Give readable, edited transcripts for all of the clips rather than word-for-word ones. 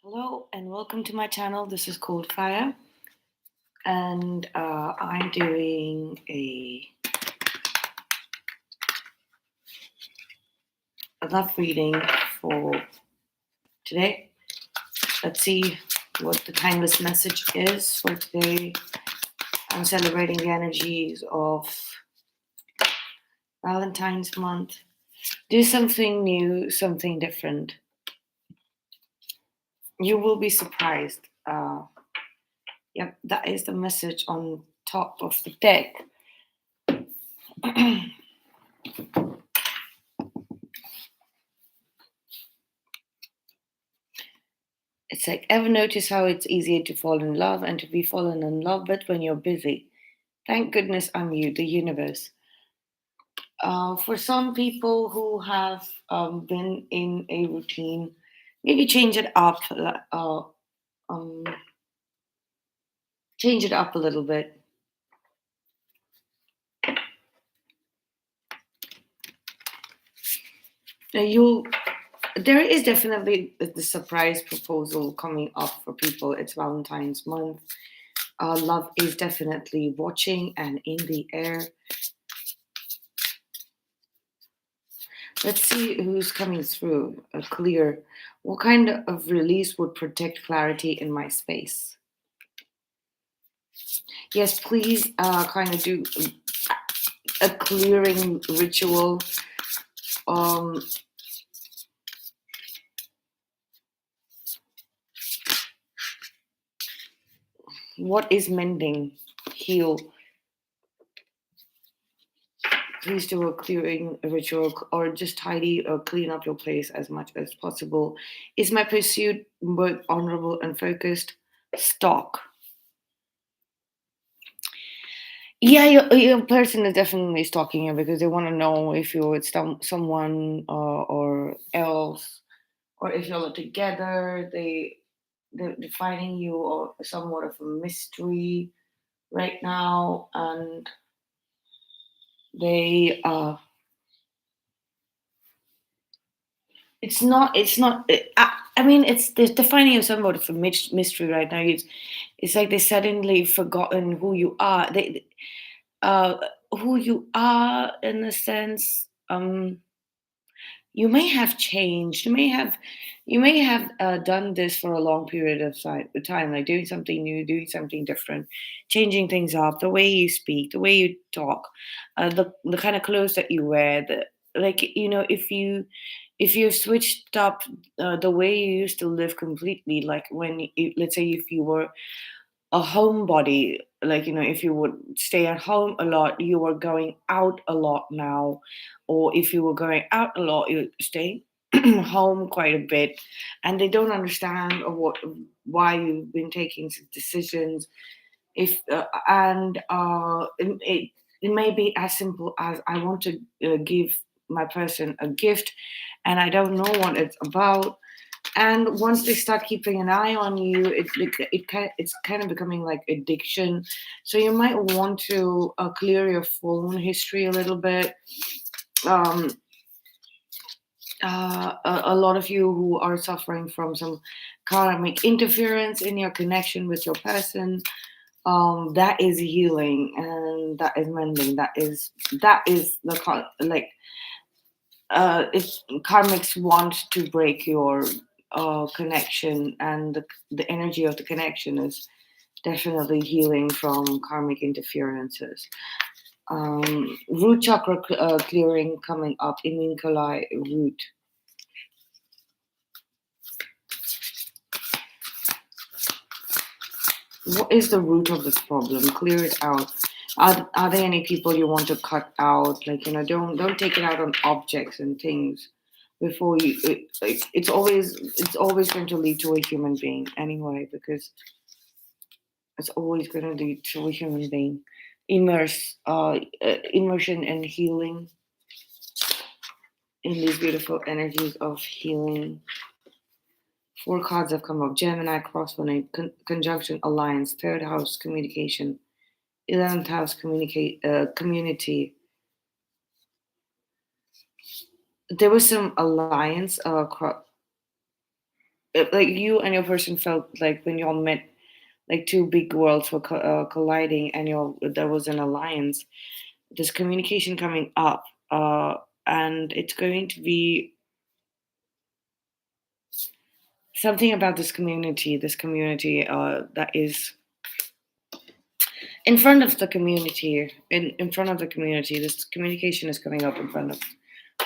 Hello and welcome to my channel. This is Cold Fire, and I'm doing a love reading for today. Let's see what the timeless message is for today. I'm celebrating the energies of Valentine's month. Do something new, something different. You will be surprised. Yep, that is the message on top of the deck. It's like, ever notice how it's easier to fall in love and to be fallen in love with when you're busy? Thank goodness I'm you, the universe. For some people who have been in a routine, maybe um, change it up a little bit. You, there is definitely the surprise proposal coming up for people. It's Valentine's month. Love is definitely watching and in the air. Let's see who's coming through. Clear. What kind of release would protect clarity in my space? Yes, please kind of do a clearing ritual. Um, what is mending? Heal. Please do a clearing ritual or just tidy or clean up your place as much as possible. Is my pursuit both honorable and focused? Stock. Yeah, your person is definitely stalking you because they want to know if you're with someone or else, or if you're together. They're finding you or somewhat of a mystery right now, and they it's not I mean it's they're defining you somewhat of a mystery right now. It's like they suddenly forgotten who you are. Uh who you are in a sense. You may have changed. You may have done this for a long period of time, like doing something new, doing something different, changing things up, the way you speak, the way you talk, the kind of clothes that you wear, the like if you've switched up the way you used to live completely, like when let's say if you were a homebody, like if you would stay at home a lot, you were going out a lot now, or if you were going out a lot, you stay home quite a bit, and they don't understand or why you've been taking decisions. If and it may be as simple as, I want to give my person a gift and I don't know what it's about. And once they start keeping an eye on you, it's kind of becoming like addiction. So you might want to clear your phone history a little bit. um, a lot of you who are suffering from some karmic interference in your connection with your person, that is healing and that is mending. That is like if karmics want to break your connection, and the energy of the connection is definitely healing from karmic interferences. Root chakra clearing coming up, Imin Kalai root. What is the root of this problem? Clear it out. Are there any people you want to cut out? Like, don't take it out on objects and things before you. It's always going to lead to a human being anyway, because it's always going to lead to a human being. Immersion and healing in these beautiful energies of healing. Four cards have come up: Gemini, crossbone, conjunction, alliance, third house, communication, 11th house, community. There was some alliance. like you and your person felt like when you all met, like two big worlds were colliding, and there was an alliance. There's communication coming up, and it's going to be something about this community that is in front of the community. In front of the community, this communication is coming up in front of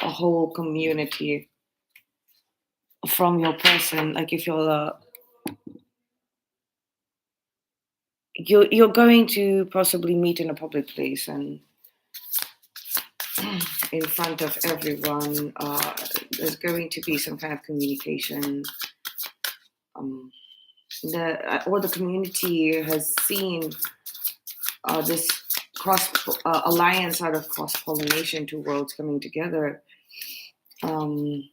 a whole community from your person. Like if you're going to possibly meet in a public place and in front of everyone, there's going to be some kind of communication. Um, the community has seen this cross alliance out of cross pollination, two worlds coming together. Um,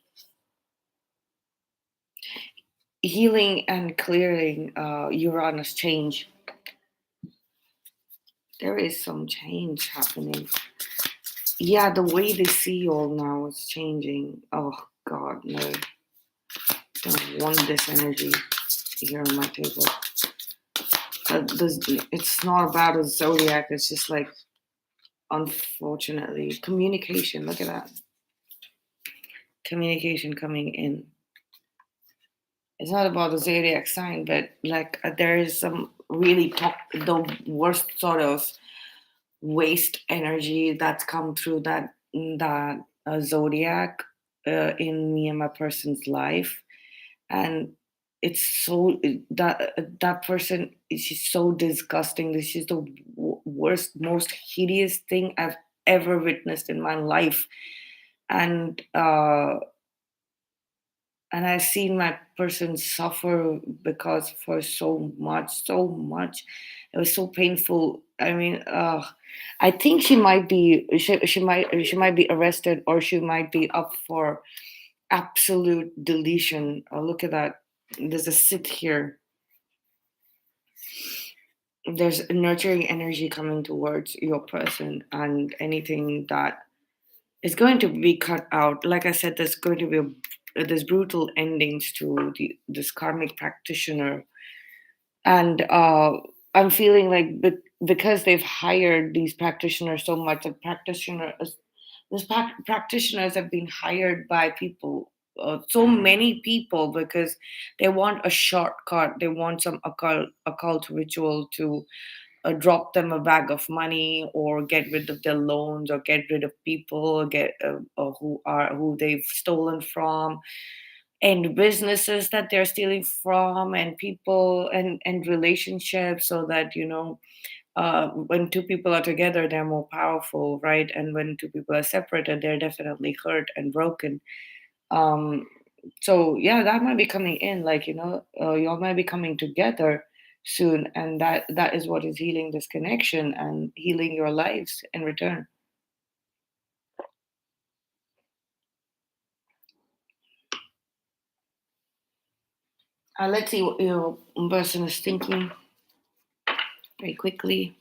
Healing and clearing Uranus change. There is some change happening. Yeah, the way they see you all now is changing. Oh God, no! Don't want this energy here on my table. It's not about a zodiac. It's just like, unfortunately, communication. Look at that. Communication coming in. It's not about the zodiac sign, but like there is some really the worst sort of waste energy that's come through that zodiac in me and my person's life, and it's so that person is just so disgusting. This is the worst, most hideous thing I've ever witnessed in my life, and I've seen my person suffer because for so much. It was so painful. I mean, I think she might be arrested, or she might be up for absolute deletion. Oh, look at that. There's a sit here. There's nurturing energy coming towards your person, and anything that is going to be cut out. Like I said, there's going to be there's brutal endings to this karmic practitioner, and I'm feeling like because they've hired these practitioners so much, practitioners have been hired by people. So many people, because they want a shortcut, they want some occult ritual to drop them a bag of money, or get rid of their loans, or get rid of people, get who they've stolen from, and businesses that they're stealing from, and people and relationships, so that when two people are together, they're more powerful, right? And when two people are separated, they're definitely hurt and broken. um so yeah, that might be coming in, like y'all might be coming together soon, and that is what is healing this connection and healing your lives in return. Let's see what your person is thinking very quickly.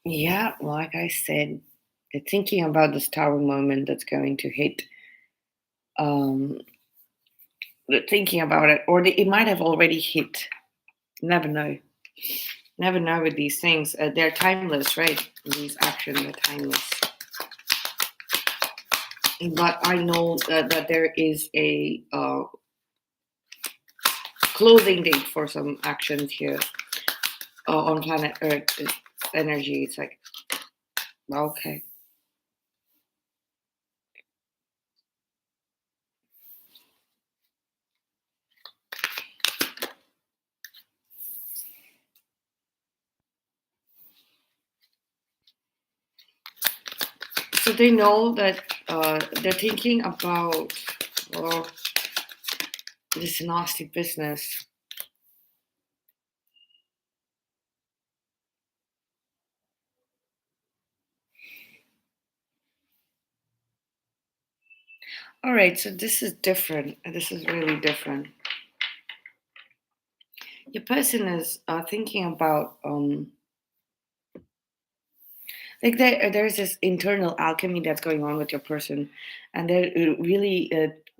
Yeah, like I said, they're thinking about this tower moment that's going to hit. um they're thinking about it, or it might have already hit. Never know. Never know with these things. They're timeless, right? These actions are timeless. But I know that there is a closing date for some actions here on planet Earth. It's energy. It's like, okay. So they know that they're thinking about this nasty business. right, so this is different. This is really different. Your person is thinking about like there's this internal alchemy that's going on with your person, and they're really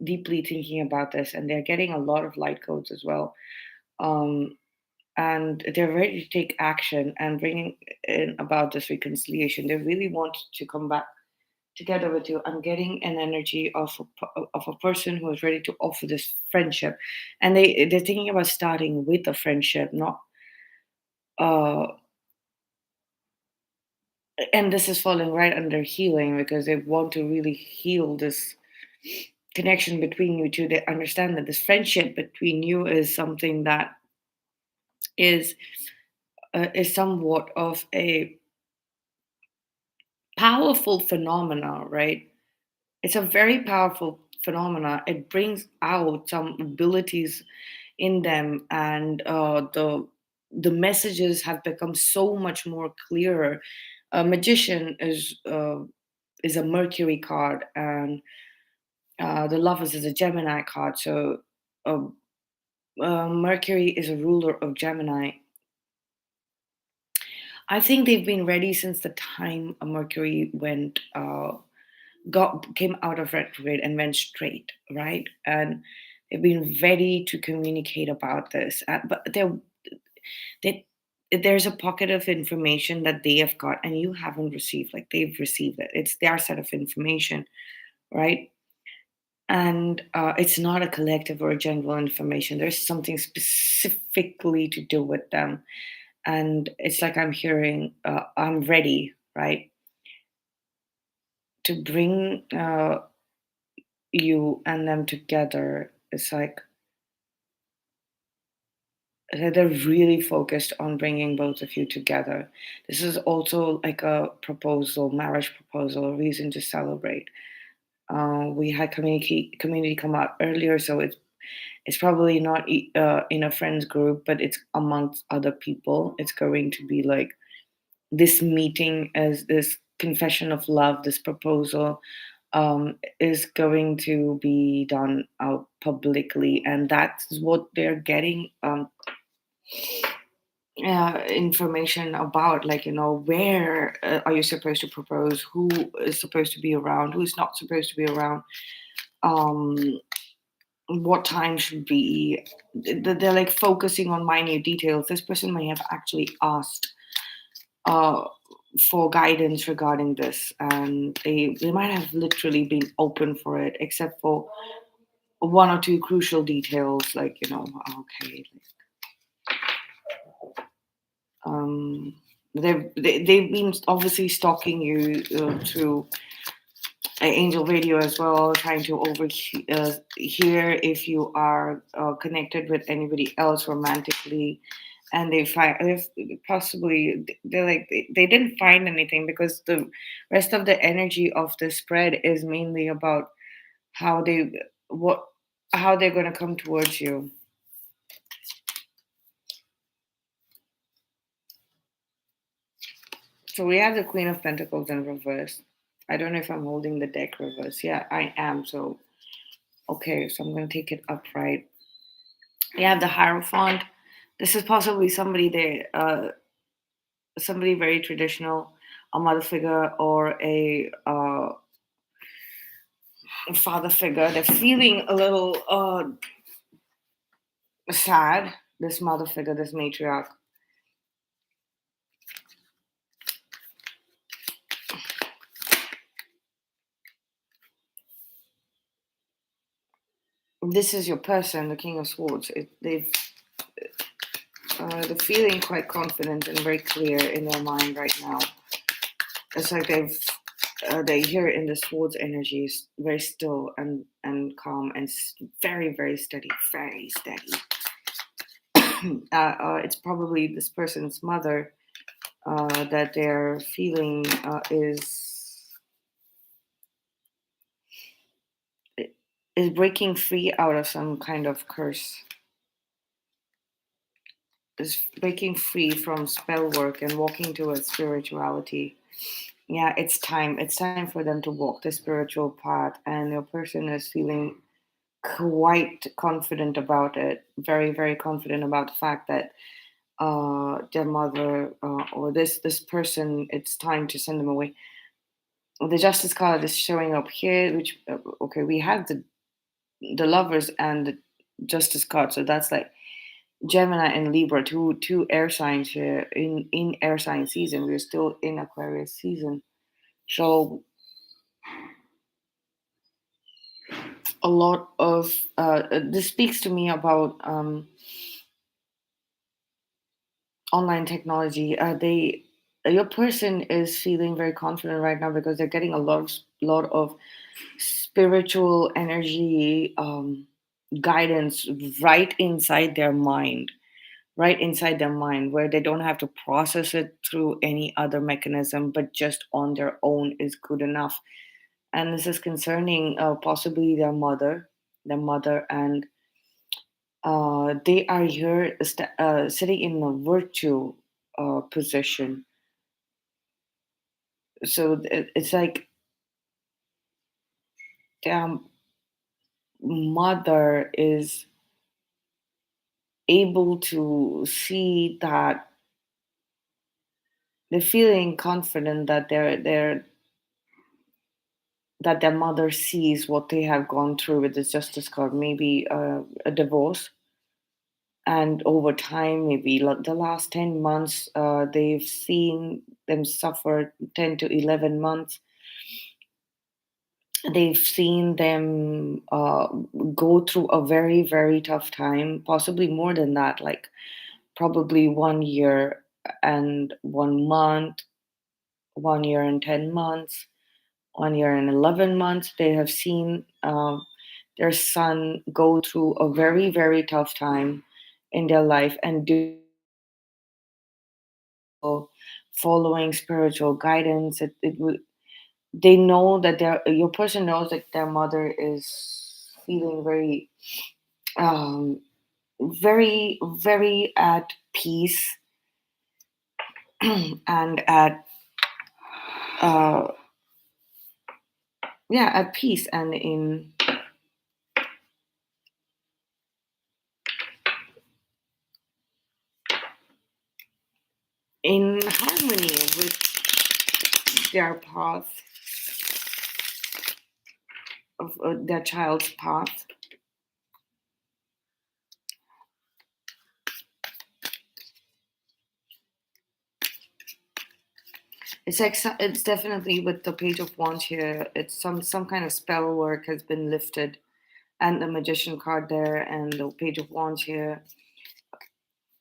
deeply thinking about this, and they're getting a lot of light codes as well. Um, and they're ready to take action and bringing in about this reconciliation. They really want to come back together with you. I'm getting an energy of of a person who is ready to offer this friendship, and they're thinking about starting with a friendship, not uh and this is falling right under healing because they want to really heal this connection between you two. They understand that this friendship between you is something that is somewhat of a powerful phenomena, right? It's a very powerful phenomena. It brings out some abilities in them, and the messages have become so much more clearer. A magician is a Mercury card, and the Lovers is a Gemini card. So uh, Mercury is a ruler of Gemini. I think they've been ready since the time Mercury went got came out of retrograde and went straight, right? And they've been ready to communicate about this. But they, there's a pocket of information that they have got and you haven't received. Like they've received it. It's their set of information, right? And it's not a collective or a general information. There's something specifically to do with them, and it's like I'm hearing, I'm ready, right, to bring you and them together. It's like they're really focused on bringing both of you together. This is also like a proposal, marriage proposal, a reason to celebrate. We had community come out earlier, so it's probably not in a friends group, but it's amongst other people. It's going to be like this meeting as this confession of love, this proposal is going to be done out publicly, and that's what they're getting information about. Like, where are you supposed to propose? Who is supposed to be around? Who's not supposed to be around? Um, what time should be? They're like focusing on minute details. This person may have actually asked uh, for guidance regarding this, and they might have literally been open for it, except for one or two crucial details, like okay, um, they've been obviously stalking you through Angel Radio as well, trying to hear if you are connected with anybody else romantically, and they find if possibly they're like they didn't find anything because the rest of the energy of the spread is mainly about how they what how they're going to come towards you. So we have the Queen of Pentacles in reverse. I don't know if I'm holding the deck reverse. Yeah, I am. So okay, so I'm going to take it upright. We have the Hierophant. This is possibly somebody there, somebody very traditional, a mother figure or a father figure. They're feeling a little sad. This mother figure, this matriarch. This is your person, the King of Swords. They're feeling quite confident and very clear in their mind right now. It's like they hear in the Swords energy is very still and calm and very very steady, very steady. It's probably this person's mother that they're feeling is breaking free out of some kind of curse, is breaking free from spell work and walking towards spirituality. Yeah, it's time for them to walk the spiritual path, and your person is feeling quite confident about it, very very confident about the fact that their mother, or this person, it's time to send them away. The justice card is showing up here, which okay, we have the lovers and the justice card, so that's like Gemini and Libra, two air signs here in air sign season. We're still in Aquarius season, so a lot of this speaks to me about online technology. They Your person is feeling very confident right now because they're getting a lot of spiritual energy, guidance right inside their mind, right inside their mind, where they don't have to process it through any other mechanism, but just on their own is good enough. And this is concerning possibly their mother, and they are here sitting in a virtue position. So it's like their mother is able to see that they're feeling confident that their mother sees what they have gone through with this justice card, maybe a divorce, and over time, maybe like the last 10 months, they've seen them suffer 10 to 11 months. They've seen them go through a very very tough time, possibly more than that, like probably 1 year and 1 month, 1 year and 10 months, 1 year and 11 months. They have seen their son go through a very very tough time in their life, and do following spiritual guidance. It would They know that your person knows that their mother is feeling very um very very at peace and at uh yeah, at peace and in harmony with their path, of their child's path. It's like it's definitely with the page of wands here. It's some kind of spell work has been lifted, and the magician card there, and the page of wands here,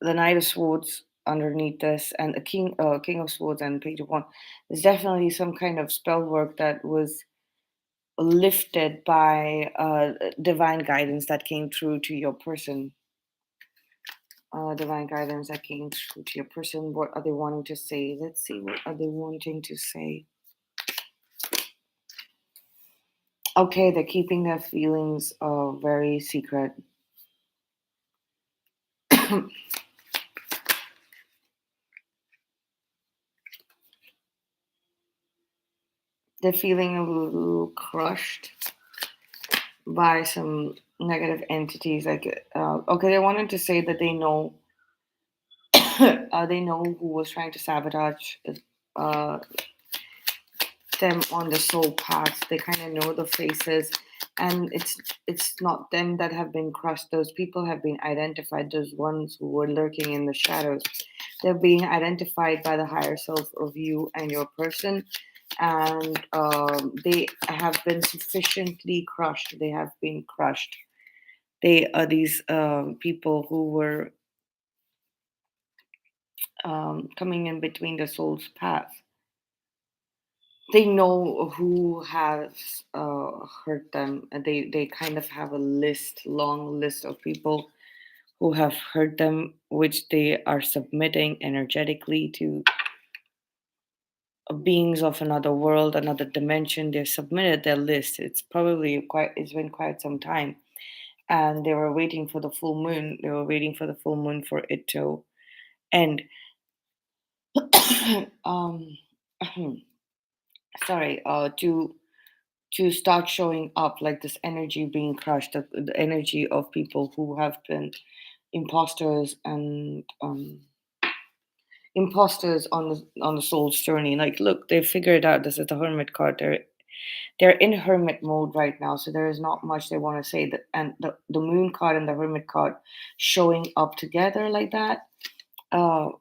the Knight of Swords underneath this, and the King of Swords and Page of Wands. There's definitely some kind of spell work that was lifted by divine guidance that came through to your person. Divine guidance that came through to your person. What are they wanting to say? Let's see. What are they wanting to say? Okay, they're keeping their feelings very secret. They're feeling a little crushed by some negative entities. Like, okay, they wanted to say that they know who was trying to sabotage uh, them on the soul path. They kind of know the faces, and it's not them that have been crushed. Those people have been identified. Those ones who were lurking in the shadows, they're being identified by the higher self of you and your person, and they have been sufficiently crushed. They have been crushed. They are these people who were coming in between the soul's path. They know who has hurt them, and they kind of have a long list of people who have hurt them, which they are submitting energetically to beings of another world, another dimension. They submitted their list. It's been quite some time, and they were waiting for the full moon. They were waiting for the full moon for it to end. um sorry, to start showing up, like this energy being crushed, the energy of people who have been imposters and imposters on the soul's journey. Like, look, they've figured out this is the hermit card. They're in hermit mode right now, so there is not much they want to say. That and the moon card and the hermit card showing up together like that,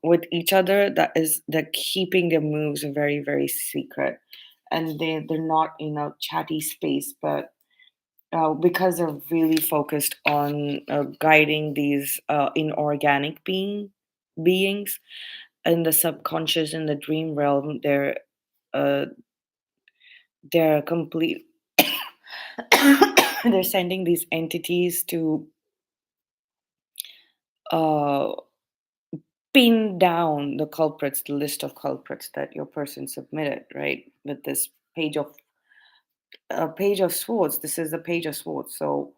with each other, that is, they're keeping their moves very, very secret, and they're not in a chatty space, but because they're really focused on guiding these inorganic beings in the subconscious, in the dream realm. Uh, they're complete. They're sending these entities to uh, pin down the culprits, the list of culprits that your person submitted, right? With this page of page of swords. This is the page of swords. So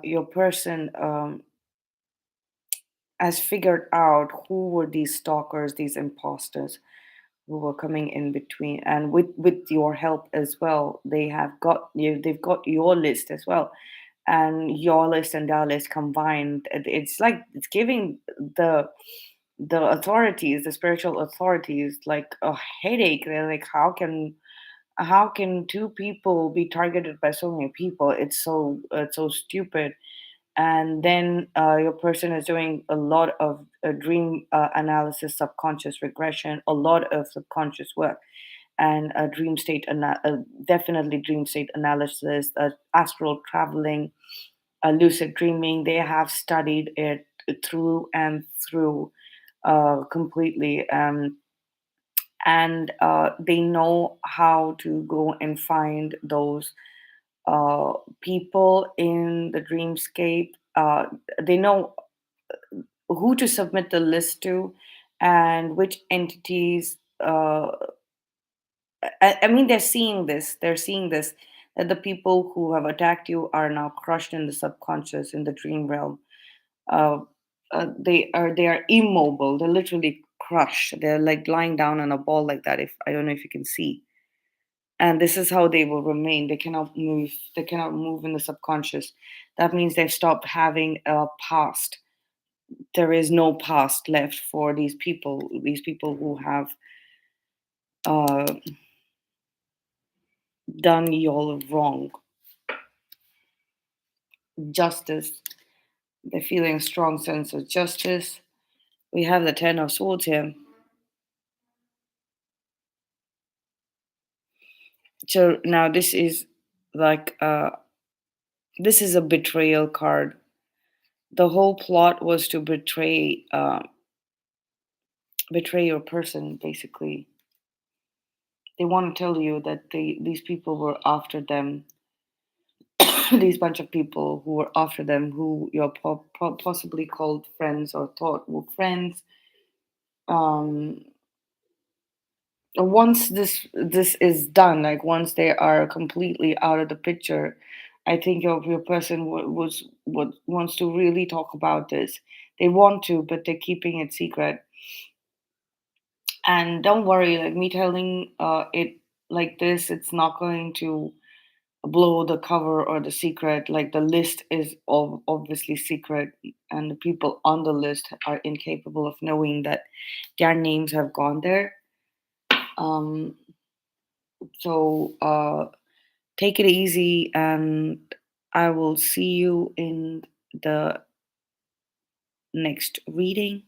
your person has figured out who were these stalkers, these imposters who were coming in between, and with your help as well, they have got you. They've got your list as well, and your list and their list combined. It's like it's giving the authorities, the spiritual authorities, like a headache. They're like, how can two people be targeted by so many people? It's so stupid. And then your person is doing a lot of dream analysis, subconscious regression, a lot of subconscious work, and definitely dream state analysis, astral traveling, lucid dreaming. They have studied it through and through, completely. And they know how to go and find those uh, people in the dreamscape. They know who to submit the list to, and which entities. I mean, they're seeing this. They're seeing this, that the people who have attacked you are now crushed in the subconscious, in the dream realm. Uh, they are immobile. They're literally crushed. They're like lying down on a ball like that. If I don't know if you can see, and this is how they will remain. They cannot move. They cannot move in the subconscious. That means they've stopped having a past. There is no past left for these people. These people who have uh, done you all wrong. Justice. They're feeling a strong sense of justice. We have the Ten of Swords here. So now like this is a betrayal card. The whole plot was to betray your person, basically. They want to tell you that these people were after them. These bunch of people who were after them, who you're possibly called friends or thought were friends. Um, once this is done, like once they are completely out of the picture, I think your person wants to really talk about this. They want to, but they're keeping it secret. And don't worry, like me telling it like this, it's not going to blow the cover or the secret. Like the list is obviously secret, and the people on the list are incapable of knowing that their names have gone there. um so take it easy, and I will see you in the next reading.